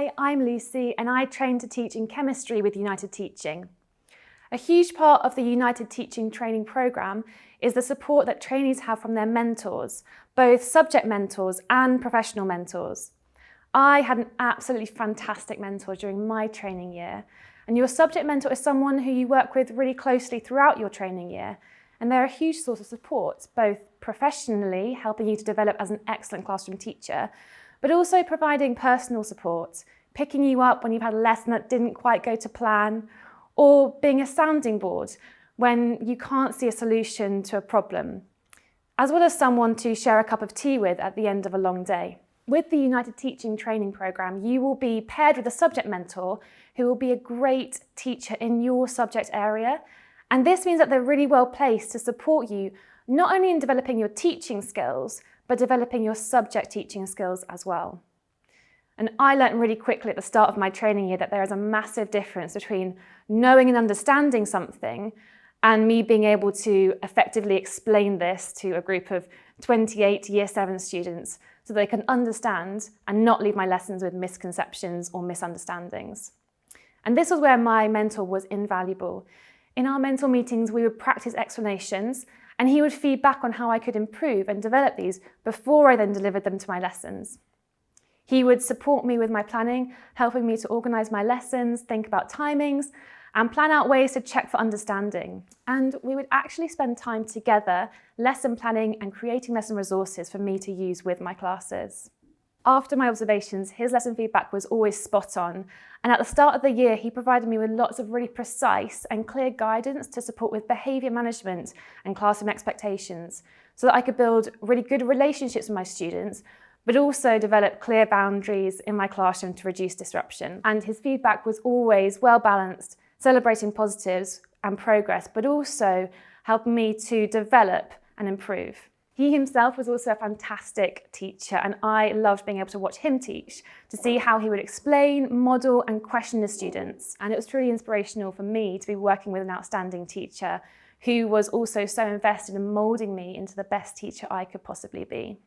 Hi, I'm Lucy and I train to teach in chemistry with United Teaching. A huge part of the United Teaching training programme is the support that trainees have from their mentors, both subject mentors and professional mentors. I had an absolutely fantastic mentor during my training year, and your subject mentor is someone who you work with really closely throughout your training year, and they're a huge source of support, both professionally, helping you to develop as an excellent classroom teacher, but also providing personal support, picking you up when you've had a lesson that didn't quite go to plan, or being a sounding board when you can't see a solution to a problem, as well as someone to share a cup of tea with at the end of a long day. With the United Teaching training programme, you will be paired with a subject mentor who will be a great teacher in your subject area. And this means that they're really well placed to support you, not only in developing your teaching skills, but developing your subject teaching skills as well. And I learned really quickly at the start of my training year that there is a massive difference between knowing and understanding something and me being able to effectively explain this to a group of 28 Year 7 students so they can understand and not leave my lessons with misconceptions or misunderstandings. And this was where my mentor was invaluable. In our mentor meetings, we would practice explanations and he would feed back on how I could improve and develop these before I then delivered them to my lessons. He would support me with my planning, helping me to organise my lessons, think about timings, and plan out ways to check for understanding. And we would actually spend time together, lesson planning and creating lesson resources for me to use with my classes. After my observations, his lesson feedback was always spot on. And at the start of the year, he provided me with lots of really precise and clear guidance to support with behaviour management and classroom expectations so that I could build really good relationships with my students, but also develop clear boundaries in my classroom to reduce disruption. And his feedback was always well balanced, celebrating positives and progress, but also helping me to develop and improve. He himself was also a fantastic teacher, and I loved being able to watch him teach, to see how he would explain, model and question the students. And it was truly inspirational for me to be working with an outstanding teacher who was also so invested in moulding me into the best teacher I could possibly be.